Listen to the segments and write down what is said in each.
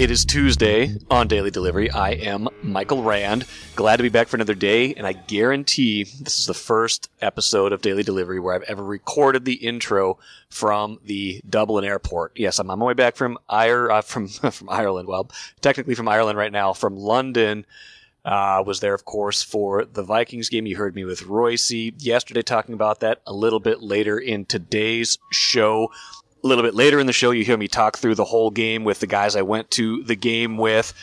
It is Tuesday on Daily Delivery. I am Michael Rand. Glad to be back for another day, and I guarantee this is the first episode of Daily Delivery where I've ever recorded the intro from the Dublin airport. Yes, I'm on my way back from Ireland. Well, technically from Ireland right now. From London, was there, of course, for the Vikings game. You heard me with Royce yesterday talking about that. A little bit later in today's show. A little bit later in the show, you hear me talk through the whole game with the guys I went to the game with.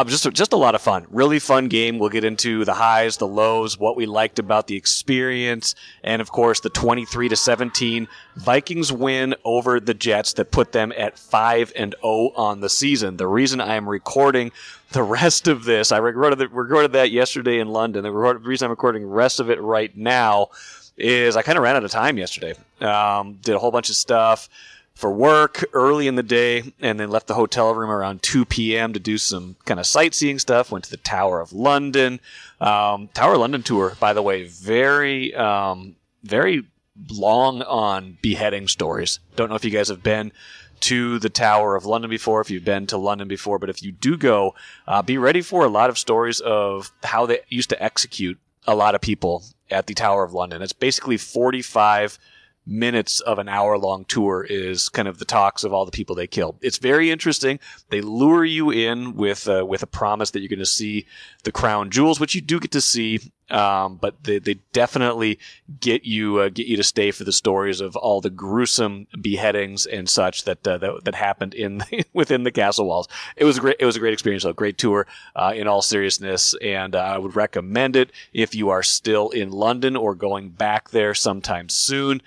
Just a lot of fun. Really fun game. We'll get into the highs, the lows, what we liked about the experience, and, of course, the 23-17 Vikings win over the Jets that put them at 5-0 on the season. The reason I am recording the rest of this, I recorded that yesterday in London. The reason I'm recording the rest of it right now is I kind of ran out of time yesterday. Did a whole bunch of stuff for work early in the day, and then left the hotel room around 2 p.m. to do some kind of sightseeing stuff. Went to the Tower of London. Tower of London tour, by the way, very long on beheading stories. Don't know if you guys have been to the Tower of London before, if you've been to London before, but if you do go, be ready for a lot of stories of how they used to execute a lot of people at the Tower of London. It's basically 45 minutes of an hour-long tour is kind of the talks of all the people they killed. It's very interesting. They lure you in with a promise that you're going to see the crown jewels, which you do get to see, but they definitely get you to stay for the stories of all the gruesome beheadings and such that happened within the castle walls. It was a great experience, a great tour in all seriousness, and I would recommend it if you are still in London or going back there sometime soon.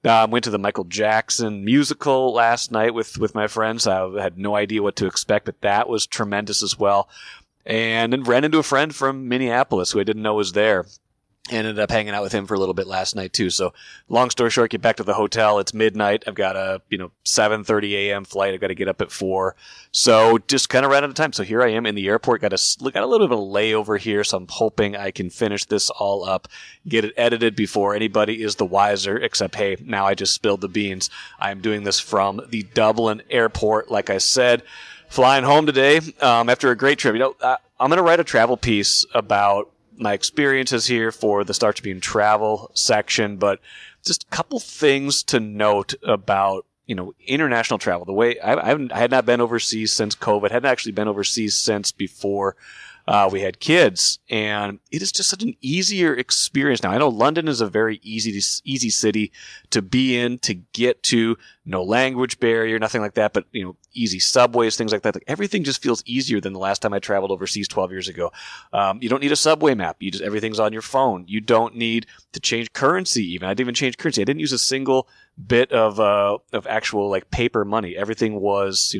Went to the Michael Jackson musical last night with my friends. I had no idea what to expect, but that was tremendous as well. And then ran into a friend from Minneapolis who I didn't know was there. Ended up hanging out with him for a little bit last night too. So long story short, get back to the hotel. It's midnight. I've got a 7:30 a.m. flight. I've got to get up at 4. So just kind of ran out of time. So here I am in the airport. Got a little bit of a layover here. So I'm hoping I can finish this all up, get it edited before anybody is the wiser. Except, hey, now I just spilled the beans. I am doing this from the Dublin airport. Like I said, flying home today after a great trip. I'm going to write a travel piece about my experiences here for the Star Tribune travel section, but just a couple things to note about, international travel. The way I had not been overseas since COVID, hadn't actually been overseas since before we had kids, and it is just such an easier experience now. I know London is a very easy city to be in, to get to, no language barrier, nothing like that, but, easy subways, things like that. Everything just feels easier than the last time I traveled overseas 12 years ago. You don't need a subway map. Everything's on your phone. You don't need to change currency even. I didn't even change currency. I didn't use a single bit of actual paper money. Everything was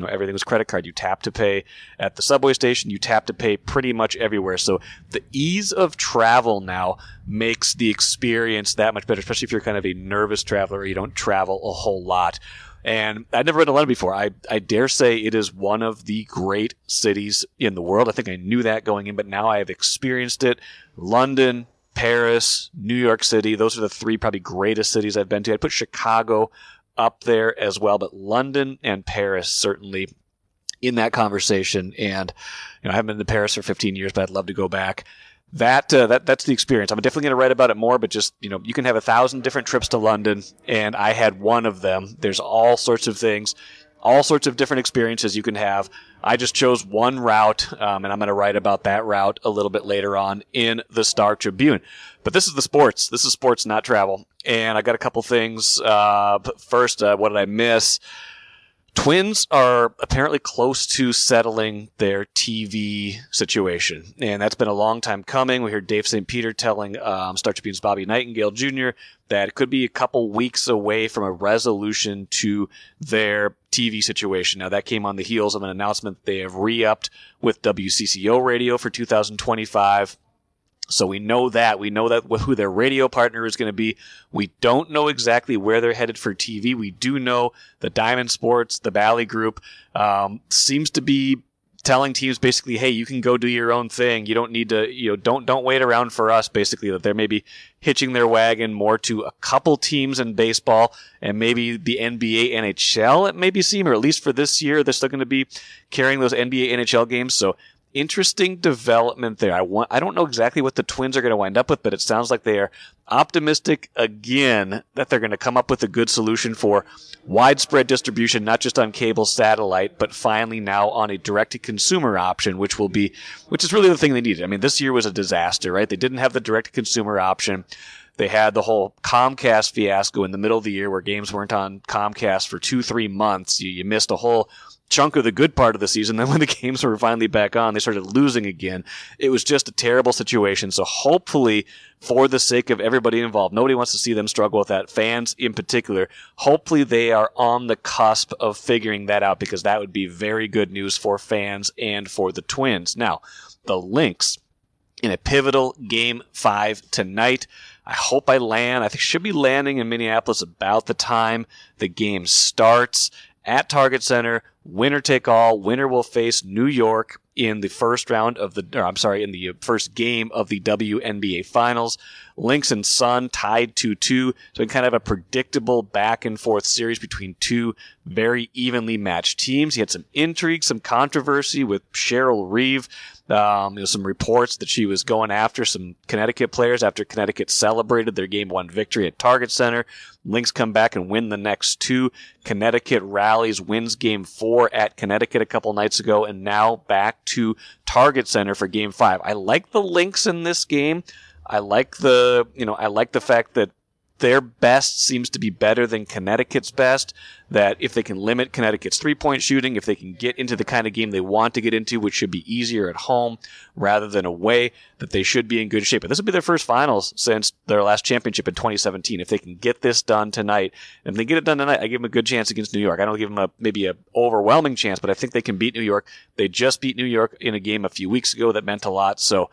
credit card. You tap to pay at the subway station. You tap to pay pretty much everywhere. So the ease of travel now makes the experience that much better, especially if you're kind of a nervous traveler or you don't travel a whole lot. And I'd never been to London before. I dare say it is one of the great cities in the world. I think I knew that going in, but now I have experienced it. London, Paris, New York City, those are the 3 probably greatest cities I've been to. I'd put Chicago up there as well, but London and Paris certainly in that conversation. And I haven't been to Paris for 15 years, but I'd love to go back. That's the experience. I'm definitely going to write about it more, but just, you can have 1,000 different trips to London, and I had one of them. There's all sorts of things, all sorts of different experiences you can have. I just chose one route, and I'm going to write about that route a little bit later on in the Star Tribune. But this is the sports. This is sports, not travel. And I got a couple things. But first, what did I miss? Twins are apparently close to settling their TV situation, and that's been a long time coming. We heard Dave St. Peter telling Star Tribune's Bobby Nightingale Jr. that it could be a couple weeks away from a resolution to their TV situation. Now, that came on the heels of an announcement that they have re-upped with WCCO radio for 2025. So we know that. We know that who their radio partner is going to be. We don't know exactly where they're headed for TV. We do know the Diamond Sports, the Bally Group, seems to be telling teams basically, hey, you can go do your own thing. You don't need to, don't wait around for us, basically, that they're maybe hitching their wagon more to a couple teams in baseball and maybe the NBA, NHL, it maybe seem, or at least for this year, they're still going to be carrying those NBA, NHL games. So interesting development there. I don't know exactly what the Twins are going to wind up with, but it sounds like they are optimistic again that they're going to come up with a good solution for widespread distribution, not just on cable satellite, but finally now on a direct-to-consumer option, which is really the thing they needed. I mean, this year was a disaster, right? They didn't have the direct-to-consumer option. They had the whole Comcast fiasco in the middle of the year where games weren't on Comcast for 2-3 months. You missed a whole chunk of the good part of the season. Then when the games were finally back on, they started losing again. It was just a terrible situation. So hopefully, for the sake of everybody involved, nobody wants to see them struggle with that, fans in particular, hopefully they are on the cusp of figuring that out, because that would be very good news for fans and for the Twins. Now, the Lynx in a pivotal Game 5 tonight. I hope I land. I think should be landing in Minneapolis about the time the game starts. At Target Center, winner take all. Winner will face New York in the first round of in the first game of the WNBA Finals. Lynx and Sun tied 2-2, so kind of a predictable back and forth series between two very evenly matched teams. You had some intrigue, some controversy with Cheryl Reeve. Some reports that she was going after some Connecticut players after Connecticut celebrated their Game 1 victory at Target Center. Lynx come back and win the next two. Connecticut rallies, wins Game 4 at Connecticut a couple nights ago, and now back to Target Center for Game 5. I like the Lynx in this game. I like the fact that their best seems to be better than Connecticut's best, that if they can limit Connecticut's three-point shooting, if they can get into the kind of game they want to get into, which should be easier at home rather than away, that they should be in good shape. But this will be their first finals since their last championship in 2017. If they can get this done tonight, and if they get it done tonight, I give them a good chance against New York. I don't give them maybe an overwhelming chance, but I think they can beat New York. They just beat New York in a game a few weeks ago that meant a lot, so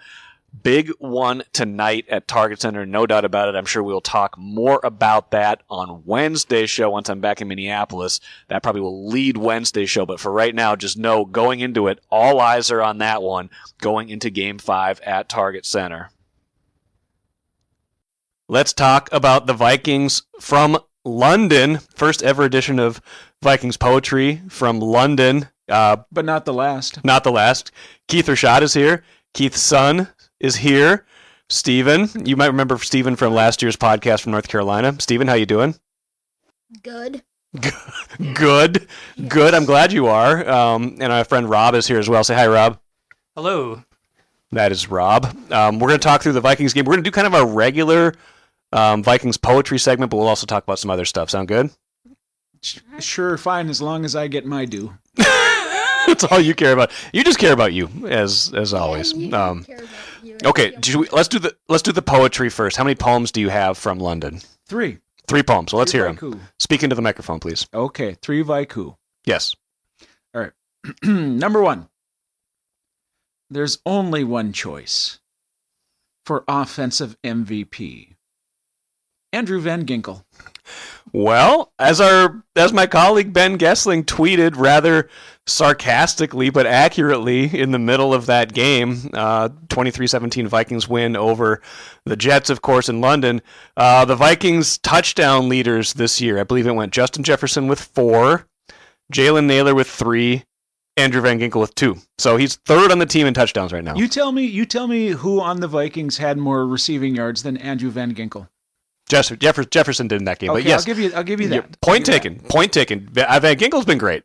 big one tonight at Target Center, no doubt about it. I'm sure we'll talk more about that on Wednesday's show once I'm back in Minneapolis. That probably will lead Wednesday's show, but for right now, just know going into it, all eyes are on that one going into Game 5 at Target Center. Let's talk about the Vikings from London. First ever edition of Vikings Poetry from London. But not the last. Not the last. Keith Richotte is here. Keith's son is here. Steven, you might remember Steven from last year's podcast from North Carolina. Steven, how you doing? Good. Good. I'm glad you are. And our friend Rob is here as well. Say hi, Rob. Hello. That is Rob. We're going to talk through the Vikings game. We're going to do kind of a regular Vikings poetry segment, but we'll also talk about some other stuff. Sound good? Sure, fine, as long as I get my due. That's all you care about. You just care about you, as always. Okay, let's do the poetry first. How many poems do you have from London? 3. 3 poems. Well, let's hear Haiku. them. Speak into the microphone, please. Okay, 3 haiku. Yes. All right. Number 1. There's only one choice for offensive MVP. Andrew Van Ginkel. Well, as my colleague Ben Gessling tweeted rather sarcastically but accurately in the middle of that game, 23-17 Vikings win over the Jets, of course, in London. The Vikings touchdown leaders this year, I believe it went Justin Jefferson with 4, Jalen Naylor with 3, Andrew Van Ginkel with 2. So he's third on the team in touchdowns right now. You tell me who on the Vikings had more receiving yards than Andrew Van Ginkel. Jefferson did in that game, okay, but yes, I'll give you that. Yeah, point taken. Van Ginkel's been great.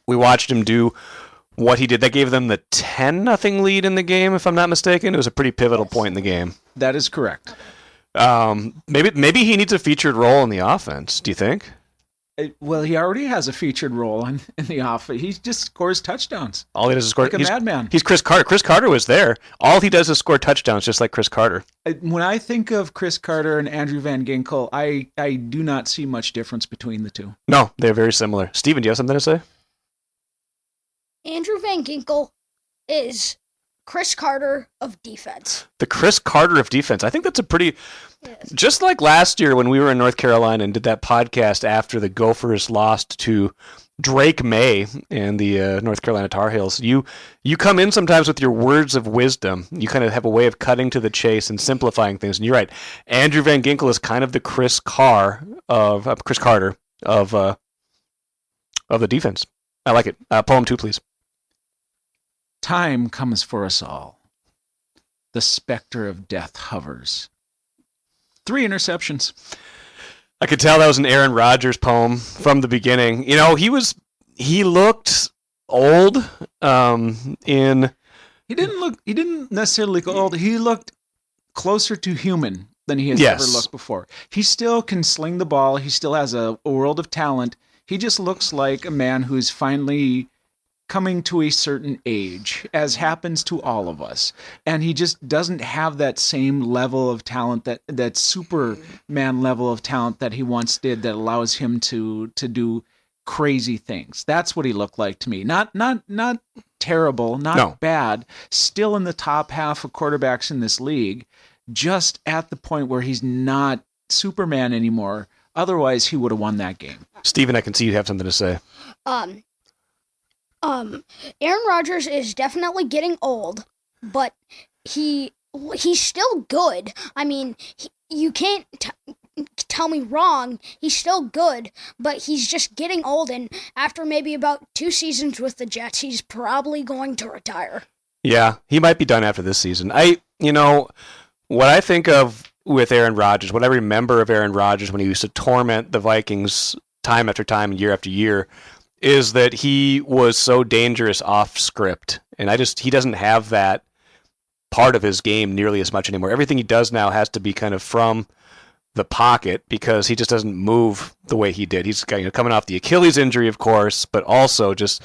We watched him do what he did. That gave them the 10-0 lead in the game, if I'm not mistaken. It was a pretty pivotal point in the game. That is correct. Maybe he needs a featured role in the offense. Do you think? Well, he already has a featured role in the offense. He just scores touchdowns. All he does is score. Like a madman. He's Chris Carter. Chris Carter was there. All he does is score touchdowns, just like Chris Carter. When I think of Chris Carter and Andrew Van Ginkel, I do not see much difference between the two. No, they're very similar. Steven, do you have something to say? Andrew Van Ginkel is Chris Carter of defense. The Chris Carter of defense. I think that's a pretty... Yes. Just like last year when we were in North Carolina and did that podcast after the Gophers lost to Drake May and the North Carolina Tar Heels. You come in sometimes with your words of wisdom. You kind of have a way of cutting to the chase and simplifying things. And you're right. Andrew Van Ginkel is kind of the Chris Carter of the defense. I like it. Poem 2, please. Time comes for us all. The specter of death hovers. 3 interceptions. I could tell that was an Aaron Rodgers poem from the beginning. You know, he looked old He didn't necessarily look old. He looked closer to human than he has ever looked before. He still can sling the ball. He still has a world of talent. He just looks like a man who's finally coming to a certain age, as happens to all of us. And he just doesn't have that same level of talent, that Superman level of talent that he once did, that allows him to do crazy things. That's what he looked like to me. Not terrible, not bad, still in the top half of quarterbacks in this league, just at the point where he's not Superman anymore. Otherwise, he would have won that game. Steven, I can see you have something to say. Aaron Rodgers is definitely getting old, but he's still good. I mean, you can't tell me wrong. He's still good, but he's just getting old, and after maybe about 2 seasons with the Jets, he's probably going to retire. Yeah, he might be done after this season. What I think of with Aaron Rodgers, what I remember of Aaron Rodgers when he used to torment the Vikings time after time, year after year, is that he was so dangerous off script. And he doesn't have that part of his game nearly as much anymore. Everything he does now has to be kind of from the pocket, because he just doesn't move the way he did. He's coming off the Achilles injury, of course, but also just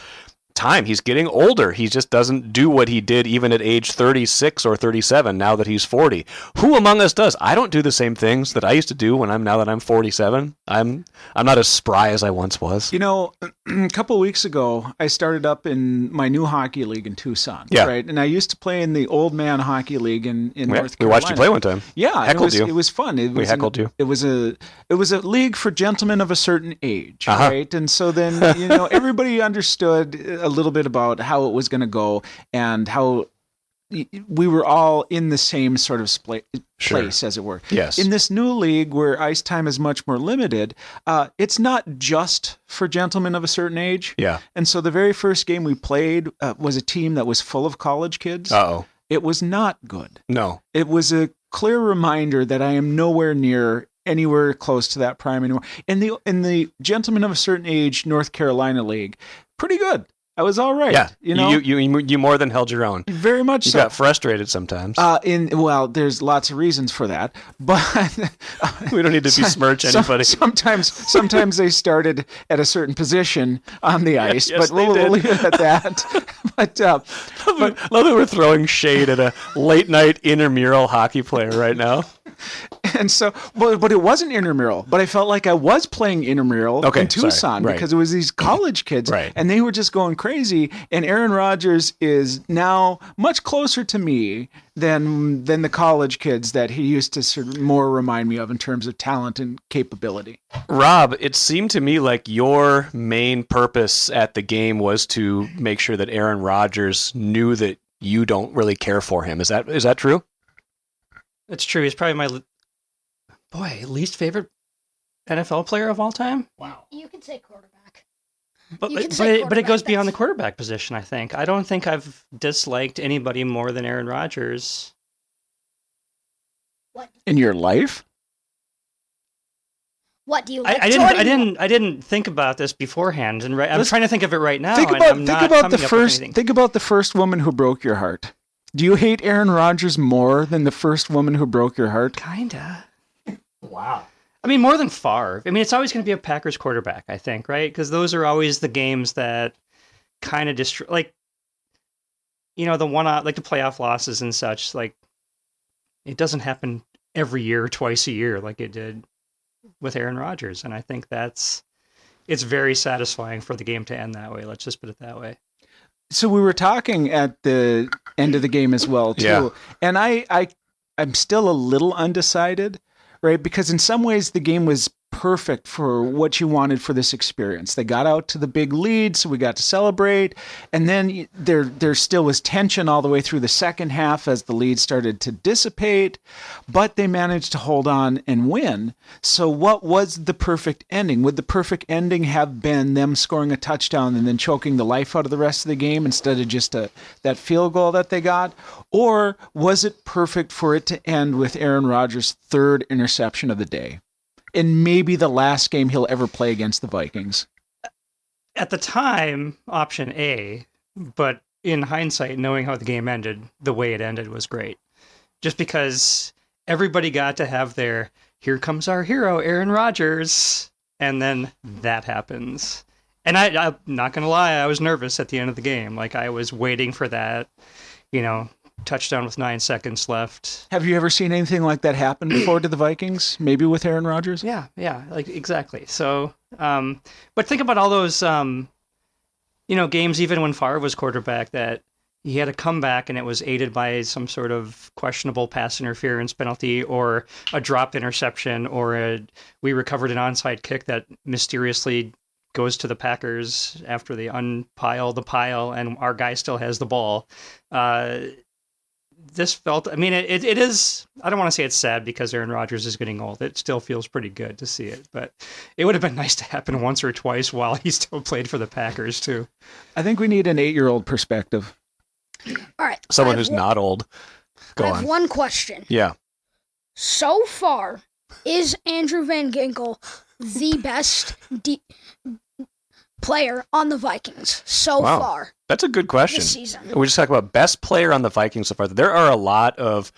time. He's getting older. He just doesn't do what he did even at age 36 or 37 now that he's 40. Who among us does? I don't do the same things that I used to do now that I'm 47. I'm not as spry as I once was. You know, a couple of weeks ago, I started up in my new hockey league in Tucson. Yeah. Right? And I used to play in the old man hockey league in North Carolina. We watched you play one time. Yeah. It was fun. We heckled you. It was a league for gentlemen of a certain age, Uh-huh. right? And so then, everybody understood a little bit about how it was going to go and how we were all in the same sort of place, as it were. Yes. In this new league where ice time is much more limited, it's not just for gentlemen of a certain age. Yeah. And so the very first game we played was a team that was full of college kids. Uh-oh. It was not good. No. It was a clear reminder that I am nowhere near anywhere close to that prime anymore. In the gentlemen of a certain age North Carolina league, pretty good. I was all right. Yeah, you more than held your own. Very much you so. You got frustrated sometimes. There's lots of reasons for that, but we don't need to besmirch anybody. Sometimes they started at a certain position on the ice, yes, but we'll leave it at that. but love that we're throwing shade at a late night intramural hockey player right now. And so, but it wasn't intramural. But I felt like I was playing intramural in Tucson because it was these college kids, and they were just going crazy. And Aaron Rodgers is now much closer to me than the college kids that he used to sort of more remind me of in terms of talent and capability. Rob, it seemed to me like your main purpose at the game was to make sure that Aaron Rodgers knew that you don't really care for him. Is that true? It's true. He's probably my least favorite NFL player of all time. Wow. You can say quarterback. But it goes beyond the quarterback position, I think. I don't think I've disliked anybody more than Aaron Rodgers. What? In your life? What do you like? I didn't think about this beforehand, and I'm trying to think of it right now. Think about the first woman who broke your heart. Do you hate Aaron Rodgers more than the first woman who broke your heart? Kinda. Wow. I mean, more than Favre. I mean, it's always going to be a Packers quarterback, I think, right? Because those are always the games that kind of destroy, like, the one-off, like the playoff losses and such. Like, it doesn't happen every year, twice a year, like it did with Aaron Rodgers. And I think it's very satisfying for the game to end that way. Let's just put it that way. So we were talking at the end of the game as well, too. Yeah. And I'm still a little undecided, right? Because in some ways the game was perfect for what you wanted for this experience. They got out to the big lead, so we got to celebrate. And then there still was tension all the way through the second half as the lead started to dissipate, but they managed to hold on and win. So what was the perfect ending? Would the perfect ending have been them scoring a touchdown and then choking the life out of the rest of the game instead of just that field goal that they got? Or was it perfect for it to end with Aaron Rodgers' third interception of the day? And maybe the last game he'll ever play against the Vikings. At the time, option A, but in hindsight, knowing how the game ended, the way it ended was great. Just because everybody got to have their, here comes our hero, Aaron Rodgers, and then that happens. And I'm not going to lie, I was nervous at the end of the game. Like, I was waiting for that, touchdown with 9 seconds left. Have you ever seen anything like that happen before to the Vikings? Maybe with Aaron Rodgers? Yeah, like exactly. So, but think about all those, games, even when Favre was quarterback, that he had a comeback and it was aided by some sort of questionable pass interference penalty or a dropped interception or we recovered an onside kick that mysteriously goes to the Packers after they unpile the pile and our guy still has the ball. This felt, it is, I don't want to say it's sad because Aaron Rodgers is getting old. It still feels pretty good to see it, but it would have been nice to happen once or twice while he still played for the Packers too. I think we need an 8-year-old perspective. All right. Someone who's not old. Go on. I have one question. Yeah. So far, is Andrew Van Ginkel the best player on the Vikings so far? That's a good question. This season. We're just talking about best player on the Vikings so far. There are a lot of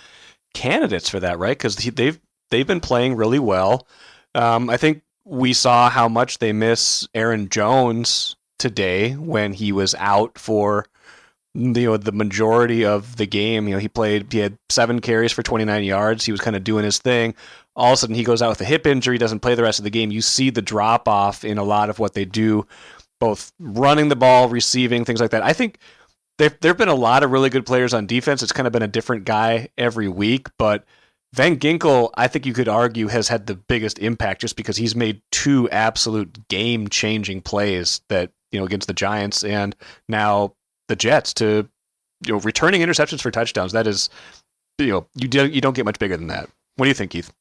candidates for that, right? Because they've been playing really well. I think we saw how much they miss Aaron Jones today when he was out for the majority of the game. He had 7 carries for 29 yards. He was kind of doing his thing. All of a sudden he goes out with a hip injury, doesn't play the rest of the game. You see the drop off in a lot of what they do, both running the ball, receiving, things like that. I think there've been a lot of really good players on defense. It's kind of been a different guy every week, but Van Ginkel, I think you could argue, has had the biggest impact just because he's made 2 absolute game-changing plays that, against the Giants and now the Jets to, returning interceptions for touchdowns. That is, you don't get much bigger than that. What do you think, Keith?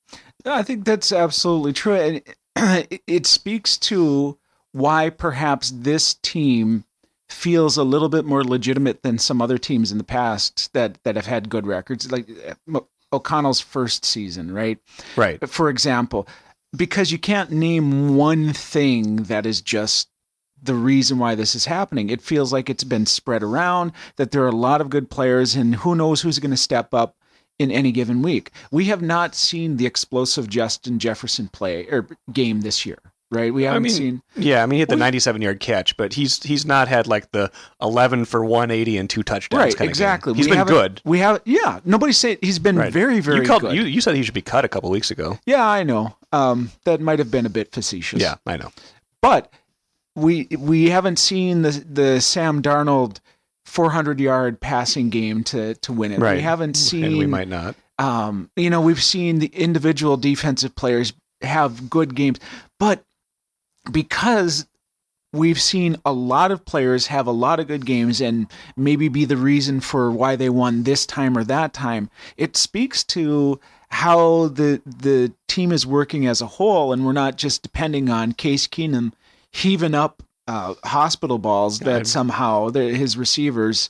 I think that's absolutely true. And it speaks to why perhaps this team feels a little bit more legitimate than some other teams in the past that have had good records, like O'Connell's first season, right? Right. For example, because you can't name one thing that is just the reason why this is happening. It feels like it's been spread around, that there are a lot of good players, and who knows who's going to step up in any given week. We have not seen the explosive Justin Jefferson game this year, right? We haven't seen. Yeah, he had the 97-yard catch, but he's not had like the 11 for 180 and 2 touchdowns. Right, kind exactly. Of game. He's been good. Nobody said he's been very, very good. You said he should be cut a couple weeks ago. Yeah, I know. That might have been a bit facetious. Yeah, I know. But we haven't seen the Sam Darnold 400-yard passing game to win it. Right. We haven't seen, and we might not. We've seen the individual defensive players have good games, but because we've seen a lot of players have a lot of good games and maybe be the reason for why they won this time or that time, it speaks to how the team is working as a whole, and we're not just depending on Case Keenum heaving up hospital balls that somehow his receivers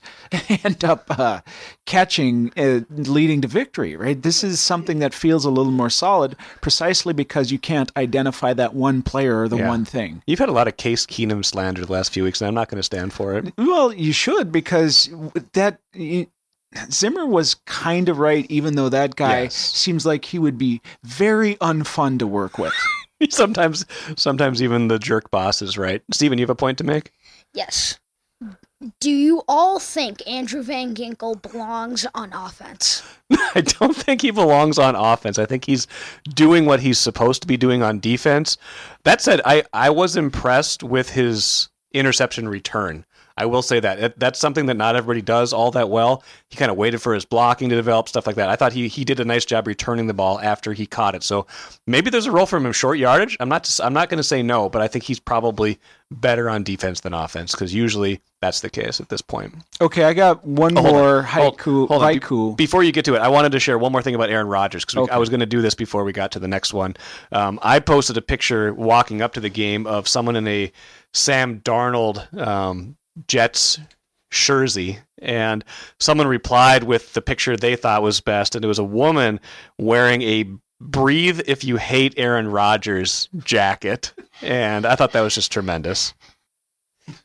end up catching, leading to victory, right? This is something that feels a little more solid precisely because you can't identify that one player or the one thing. You've had a lot of Case Keenum slander the last few weeks, and I'm not going to stand for it. Well, you should, because Zimmer was kind of right, even though that guy seems like he would be very unfun to work with. Sometimes even the jerk boss is right. Steven, you have a point to make? Yes. Do you all think Andrew Van Ginkel belongs on offense? I don't think he belongs on offense. I think he's doing what he's supposed to be doing on defense. That said, I was impressed with his interception return. I will say that's something that not everybody does all that well. He kind of waited for his blocking to develop, stuff like that. I thought he did a nice job returning the ball after he caught it. So maybe there's a role for him in short yardage. I'm not going to say no, but I think he's probably better on defense than offense because usually that's the case at this point. Okay, I got one more haiku. Before you get to it, I wanted to share one more thing about Aaron Rodgers because I was going to do this before we got to the next one. I posted a picture walking up to the game of someone in a Sam Darnold Jets jersey, and someone replied with the picture they thought was best, and it was a woman wearing a "Breathe If You Hate Aaron Rodgers" jacket, and I thought that was just tremendous.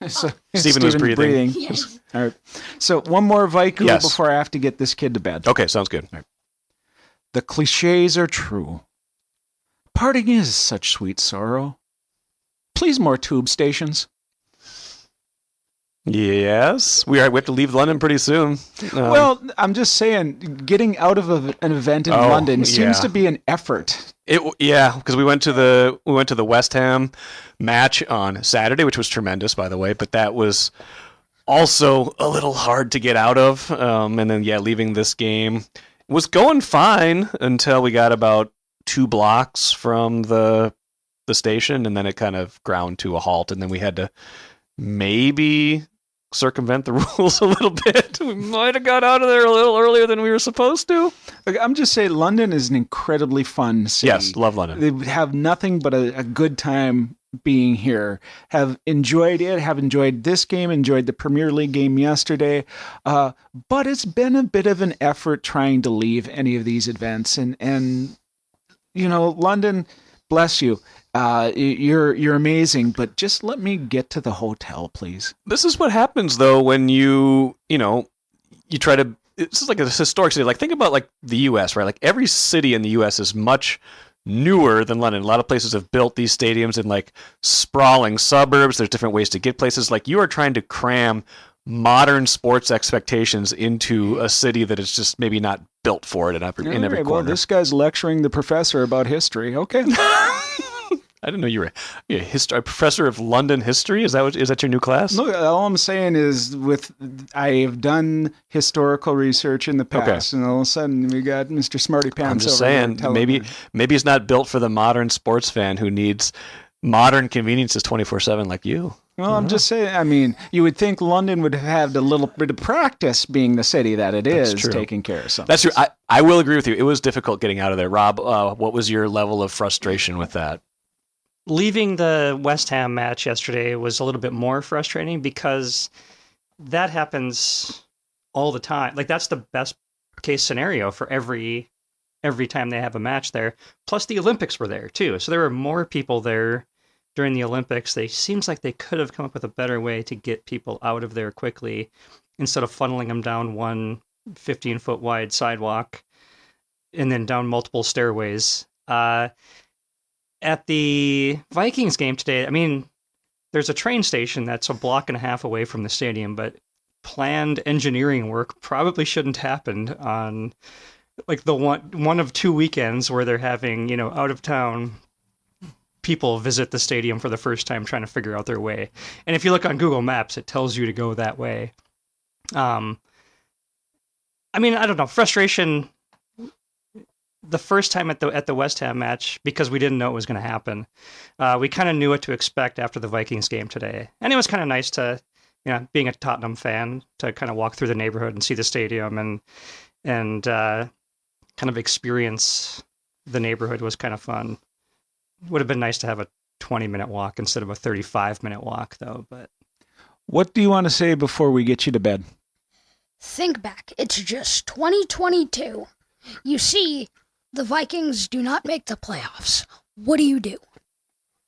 So Stephen was breathing. Yes. All right. So one more Viku before I have to get this kid to bed. Okay, sounds good. Right. The cliches are true. Parting is such sweet sorrow. Please more tube stations. Yes, we have to leave London pretty soon. Well, I'm just saying, getting out of an event in London seems to be an effort. Because we went to the West Ham match on Saturday, which was tremendous, by the way. But that was also a little hard to get out of. And then leaving this game was going fine until we got about 2 blocks from the station, and then it kind of ground to a halt, and then we had to maybe circumvent the rules a little bit. We might have got out of there a little earlier than we were supposed to. I'm just saying, London is an incredibly fun city. Yes, love London. They have nothing but a good time being here. Have enjoyed it, have enjoyed this game, enjoyed the Premier League game yesterday. But it's been a bit of an effort trying to leave any of these events. And London, bless you. You're amazing, but just let me get to the hotel, please. This is what happens though when you try to. This is like a historic city. Like think about like the U.S., right? Like every city in the U.S. is much newer than London. A lot of places have built these stadiums in like sprawling suburbs. There's different ways to get places. Like you are trying to cram modern sports expectations into a city that is just maybe not built for it in every corner. Well, this guy's lecturing the professor about history. Okay. I didn't know you were a professor of London history. Is that your new class? No, all I'm saying is I have done historical research in the past, and all of a sudden we got Mr. Smarty Pants. I'm just saying, maybe it's not built for the modern sports fan who needs modern conveniences 24/7 like you. Well, I'm just saying, I mean, you would think London would have had a little bit of practice being the city that it is, taking care of something. That's true. I will agree with you. It was difficult getting out of there. Rob, what was your level of frustration with that? Leaving the West Ham match yesterday was a little bit more frustrating because that happens all the time. Like that's the best case scenario for every time they have a match there. Plus the Olympics were there too. So there were more people there during the Olympics. They seems like they could have come up with a better way to get people out of there quickly instead of funneling them down one 15-foot wide sidewalk and then down multiple stairways. At the Vikings game today, I mean, there's a train station that's a block and a half away from the stadium, but planned engineering work probably shouldn't happen on like the one of 2 weekends where they're having, out of town people visit the stadium for the first time trying to figure out their way. And if you look on Google Maps, it tells you to go that way. I mean, I don't know, frustration. The first time at the West Ham match, because we didn't know it was going to happen, we kind of knew what to expect after the Vikings game today. And it was kind of nice to, being a Tottenham fan, to kind of walk through the neighborhood and see the stadium and kind of experience the neighborhood was kind of fun. Would have been nice to have a 20-minute walk instead of a 35-minute walk, though. But what do you want to say before we get you to bed? Think back. It's just 2022. You see, the Vikings do not make the playoffs. What do you do?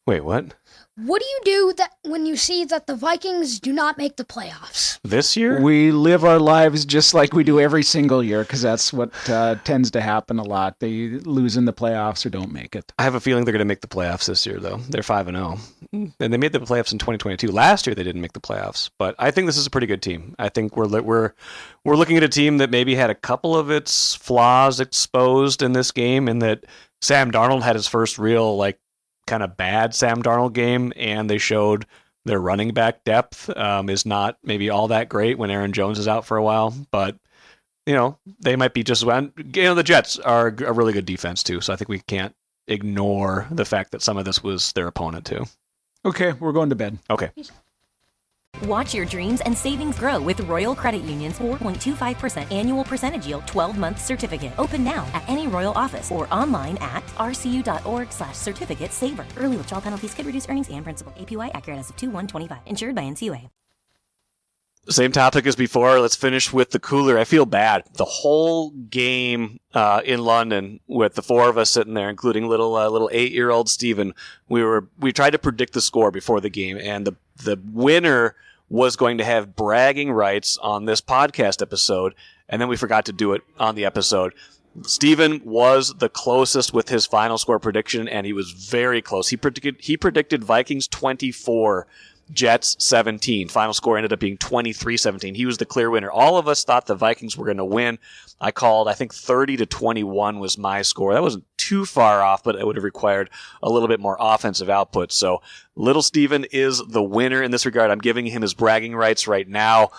Wait, what? What do you do when you see that the Vikings do not make the playoffs? This year? We live our lives just like we do every single year, because that's what tends to happen a lot. They lose in the playoffs or don't make it. I have a feeling they're going to make the playoffs this year, though. They're 5-0. And they made the playoffs in 2022. Last year, they didn't make the playoffs. But I think this is a pretty good team. I think we're looking at a team that maybe had a couple of its flaws exposed in this game, in that Sam Darnold had his first real, kind of bad Sam Darnold game, and they showed Their running back depth is not maybe all that great when Aaron Jones is out for a while, but they might be just when the Jets are a really good defense too. So I think we can't ignore the fact that some of this was their opponent too. Okay, we're going to bed. Okay. Watch your dreams and savings grow with Royal Credit Union's 4.25% annual percentage yield 12-month certificate. Open now at any Royal office or online at rcu.org/certificate saver. Early withdrawal penalties could reduce earnings and principal. APY accurate as of 2/1/25. Insured by NCUA. Same topic as before. Let's finish with the cooler. I feel bad. The whole game in London, with the four of us sitting there, including little 8-year-old Steven, we tried to predict the score before the game, and the winner was going to have bragging rights on this podcast episode, and then we forgot to do it on the episode. Steven was the closest with his final score prediction, and he was very close. He predicted Vikings 24, Jets 17. Final score ended up being 23-17. He was the clear winner. All of us thought the Vikings were going to win. I called, I think 30-21 was my score. That wasn't too far off, but it would have required a little bit more offensive output. So little Steven is the winner in this regard. I'm giving him his bragging rights right now,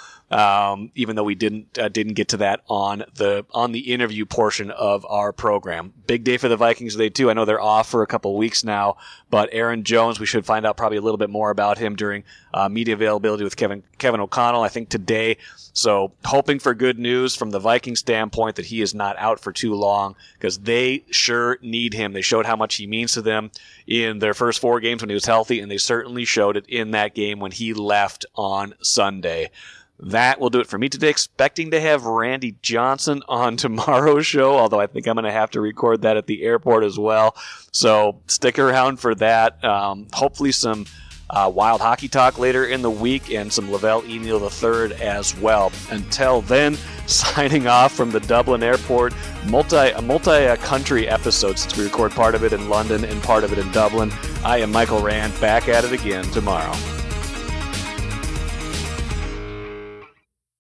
even though we didn't get to that on the interview portion of our program. Big day for the Vikings today too. I know they're off for a couple weeks now, but Aaron Jones, we should find out probably a little bit more about him during media availability with Kevin O'Connell, I think today. So hoping for good news from the Viking standpoint that he is not out for too long, because they sure need him. They showed how much he means to them in their first 4 games when he was healthy, and they certainly showed it in that game when he left on Sunday. That will do it for me today. Expecting to have Randy Johnson on tomorrow's show, although I think I'm going to have to record that at the airport as well. So stick around for that. Hopefully some wild hockey talk later in the week, and some Lavelle Eniel III as well. Until then, signing off from the Dublin airport, a multi-country episode, since we record part of it in London and part of it in Dublin. I am Michael Rand, back at it again tomorrow.